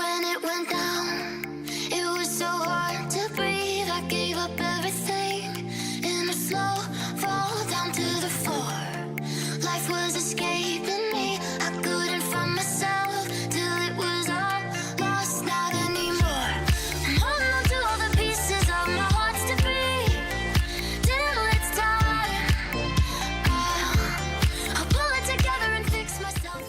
when it went down. It was so hard to breathe. I gave up everything in a slow fall down to the floor. Life was escaping me. I couldn't find myself till it was all lost, not anymore. I'm holding on to all the pieces of my heart's debris till it's time. I'll pull it together and fix myself.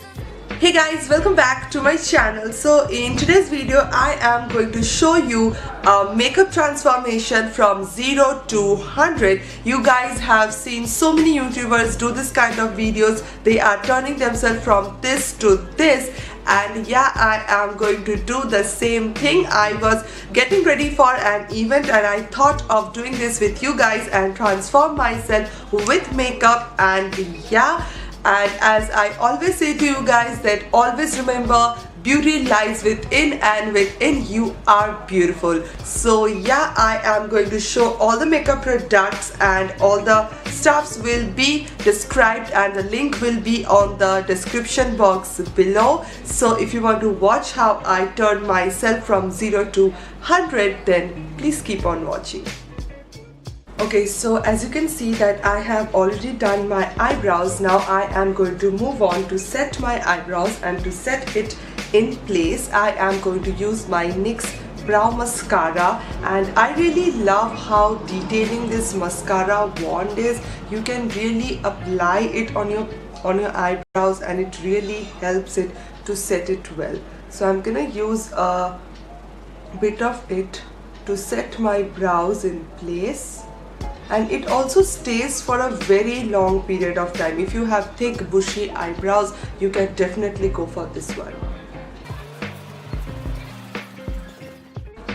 Hey guys, welcome back to my channel. So in today's video I am going to show you a makeup transformation from 0 to 100. You guys have seen so many YouTubers do this kind of videos. They are turning themselves from this to this, and yeah, I am going to do the same thing. I was getting ready for an event and I thought of doing this with you guys and transform myself with makeup. And yeah, and as I always say to you guys, that always remember, beauty lies within, and within you are beautiful. So yeah, I am going to show all the makeup products and all the stuffs will be described, and the link will be on the description box below. So if you want to watch how I turn myself from 0 to 100, then please keep on watching. Okay, so as you can see that I have already done my eyebrows. Now I am going to move on to set my eyebrows, and to set it in place I am going to use my NYX brow mascara. And I really love how detailing this mascara wand is. You can really apply it on your eyebrows and it really helps it to set it well. So I'm gonna use a bit of it to set my brows in place. And it also stays for a very long period of time. If you have thick bushy eyebrows, you can definitely go for this one.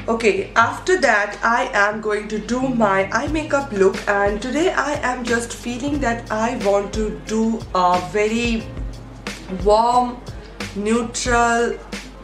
Okay, after that I am going to do my eye makeup look, and today I am just feeling that I want to do a very warm, neutral,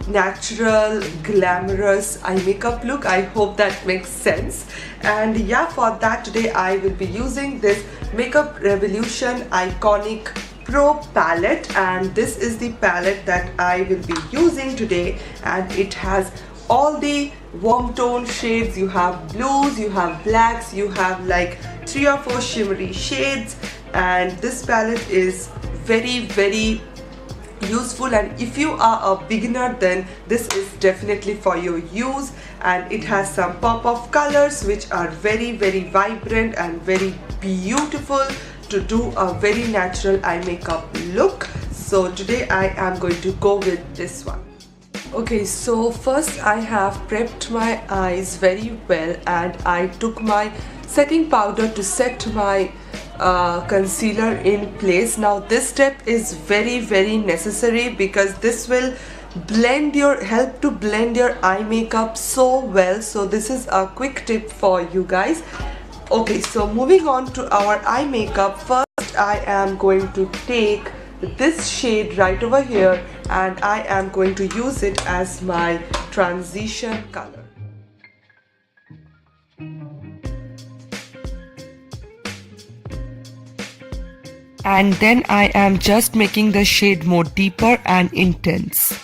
natural, glamorous eye makeup look. I hope that makes sense. And yeah, for that today I will be using this Makeup Revolution Iconic Pro palette, and this is the palette that I will be using today, and it has all the warm tone shades. You have blues, you have blacks, you have like 3 or 4 shimmery shades, and this palette is very useful. And if you are a beginner, then this is definitely for your use. And it has some pop of colors which are very vibrant and very beautiful to do a very natural eye makeup look. So today I am going to go with this one. Okay, so first I have prepped my eyes very well, and I took my setting powder to set my concealer in place. Now this step is very necessary because this will help to blend your eye makeup so well. So this is a quick tip for you guys. Okay, so moving on to our eye makeup, first I am going to take this shade right over here, and I am going to use it as my transition color. And then I am just making the shade more deeper and intense.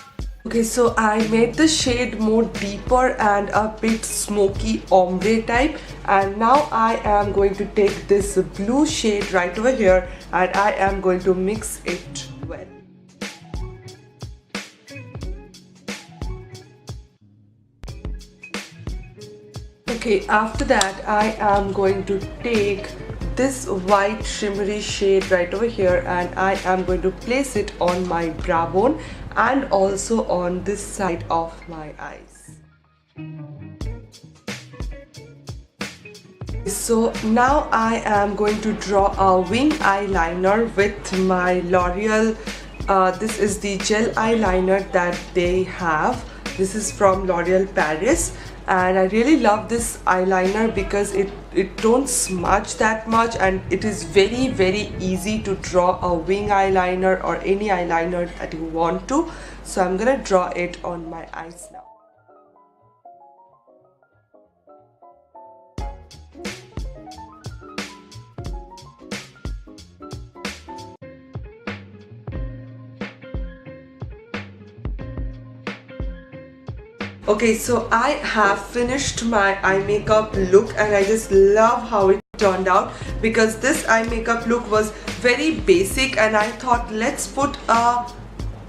Okay, so I made the shade more deeper and a bit smoky ombre type, and now I am going to take this blue shade right over here and I am going to mix it well. Okay, after that I am going to take this white shimmery shade right over here, and I am going to place it on my brow bone and also on this side of my eyes. So now I am going to draw a wing eyeliner with my L'Oreal. This is the gel eyeliner that they have. This is from L'Oreal Paris, and I really love this eyeliner because it don't smudge that much, and it is very easy to draw a wing eyeliner or any eyeliner that you want to. So I'm gonna draw it on my eyes now. Okay, so I have finished my eye makeup look and I just love how it turned out, because this eye makeup look was very basic and I thought let's put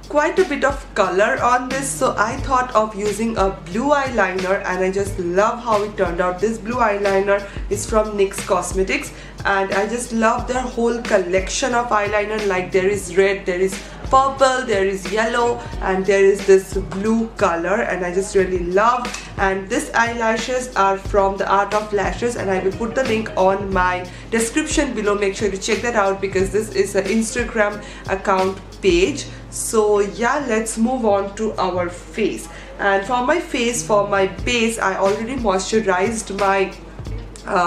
quite a bit of color on this. So I thought of using a blue eyeliner and I just love how it turned out. This blue eyeliner is from NYX Cosmetics and I just love their whole collection of eyeliner. Like there is red, there is purple, there is yellow, and there is this blue color, and I just really love. And these eyelashes are from the Art of Lashes and I will put the link on my description below. Make sure to check that out because this is an Instagram account page. So yeah, let's move on to our face. And for my face, for my base, I already moisturized my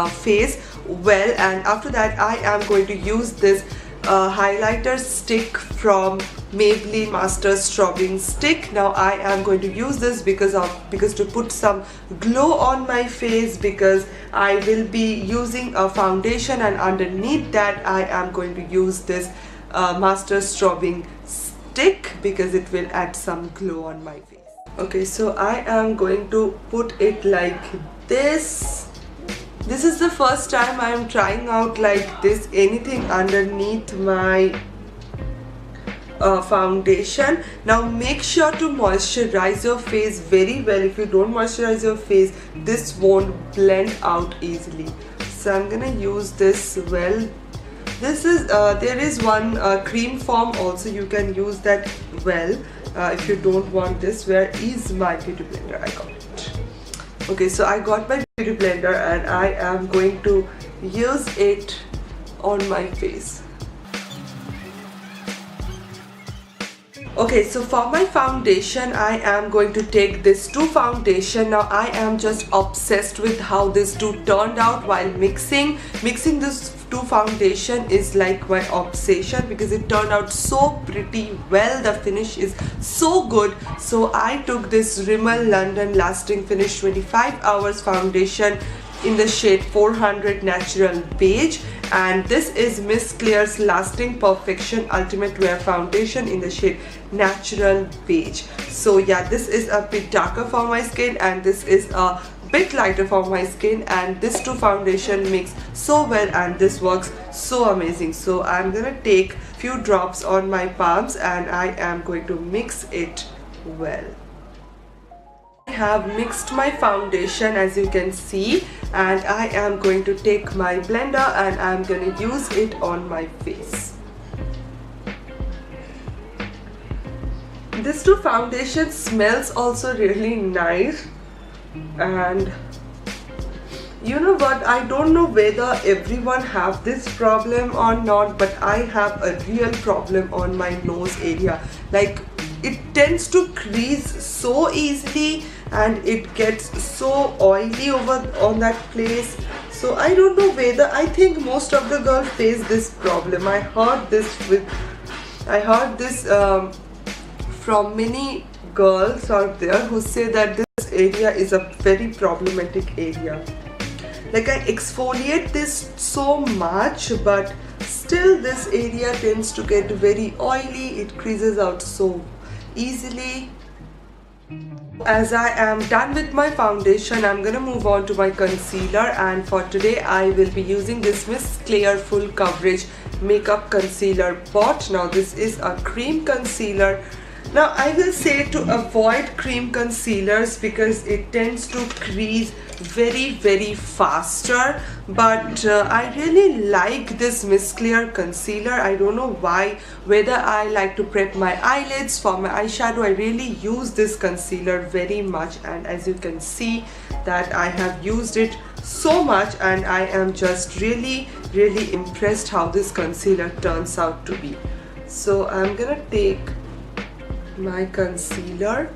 face well, and after that I am going to use this highlighter stick from Maybelline Master Strobing Stick. Now I am going to use this because to put some glow on my face, because I will be using a foundation, and underneath that I am going to use this Master Strobing Stick because it will add some glow on my face. Okay, so I am going to put it like this. This is the first time I am trying out like this, anything underneath my foundation. Now make sure to moisturize your face very well. If you don't moisturize your face, this won't blend out easily. So I'm gonna use this well. This is there is one cream form also, you can use that well if you don't want this. Where is my beauty blender? I got it. Okay, so I got my beauty blender and I am going to use it on my face. Okay, so for my foundation, I am going to take this two foundation. Now I am just obsessed with how this two turned out while mixing. Mixing this two foundation is like my obsession because it turned out so pretty well. The finish is so good. So I took this Rimmel London Lasting Finish 25 Hours foundation in the shade 400 Natural Beige, and this is Miss Clair's Lasting Perfection Ultimate Wear Foundation in the shade Natural Beige. So yeah, this is a bit darker for my skin and this is a bit lighter for my skin, and this two foundation mix so well and this works so amazing. So I'm gonna take few drops on my palms and I am going to mix it well. I have mixed my foundation as you can see, and I am going to take my blender and I'm going to use it on my face. This two foundation smells also really nice, and you know what, I don't know whether everyone have this problem or not, but I have a real problem on my nose area. Like it tends to crease so easily and it gets so oily over on that place. So I don't know whether, I think most of the girls face this problem. I heard this from many girls out there who say that this area is a very problematic area. Like I exfoliate this so much, but still this area tends to get very oily. It creases out so easily. As I am done with my foundation, I'm gonna move on to my concealer, and for today I will be using this Miss Clair Full Coverage Makeup Concealer Pot. Now this is a cream concealer. Now I will say to avoid cream concealers because it tends to crease very faster, but I really like this Miss Clair concealer. I don't know why, whether I like to prep my eyelids. For my eyeshadow I really use this concealer very much, and as you can see that I have used it so much and I am just really impressed how this concealer turns out to be. So I'm gonna take my concealer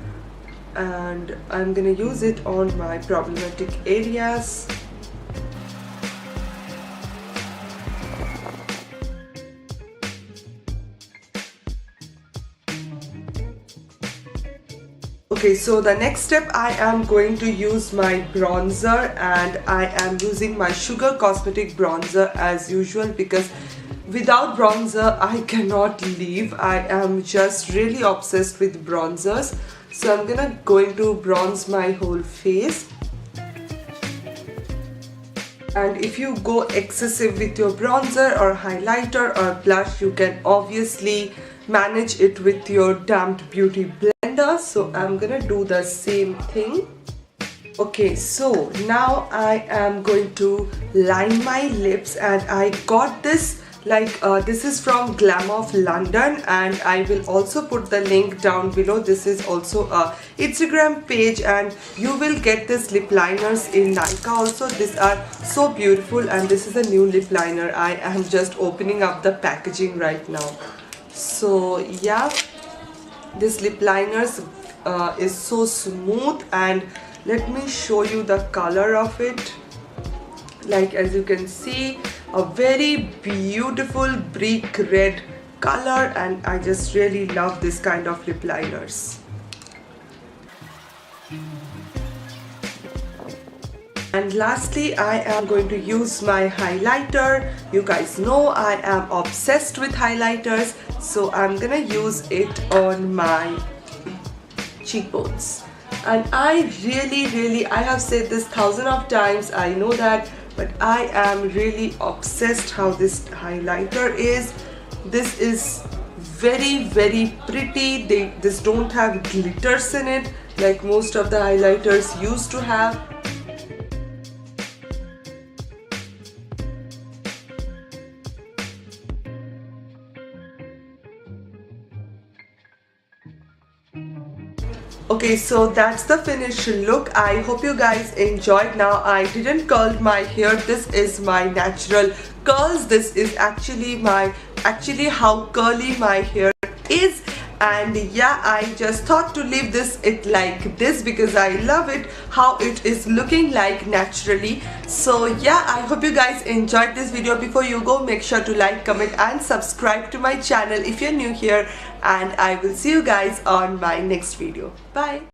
and I'm gonna use it on my problematic areas. Okay, so the next step, I am going to use my bronzer, and I am using my Sugar Cosmetic bronzer as usual because without bronzer I cannot live. I am just really obsessed with bronzers. So I'm going to bronze my whole face. And if you go excessive with your bronzer or highlighter or blush, you can obviously manage it with your damped beauty blender. So I'm gonna do the same thing. Okay, so now I am going to line my lips, and I got this this is from Glam of London, and I will also put the link down below. This is also a Instagram page, and you will get this lip liners in Nykaa also. These are so beautiful, and this is a new lip liner. I am just opening up the packaging right now. So yeah, this lip liners is so smooth, and let me show you the color of it. Like, as you can see, a very beautiful brick red color, and I just really love this kind of lip liners. And lastly, I am going to use my highlighter. You guys know I am obsessed with highlighters, so I'm gonna use it on my cheekbones. And I really, I have said this thousands of times, I know that, but I am really obsessed how this highlighter is. This is very pretty. This don't have glitters in it like most of the highlighters used to have. Okay, so that's the finished look. I hope you guys enjoyed. Now, I didn't curl my hair. This is my natural curls. This is actually how curly my hair is. And yeah, I just thought to leave it like this because I love it how it is looking like naturally. So yeah, I hope you guys enjoyed this video. Before you go, make sure to like, comment and subscribe to my channel if you're new here, and I will see you guys on my next video. Bye.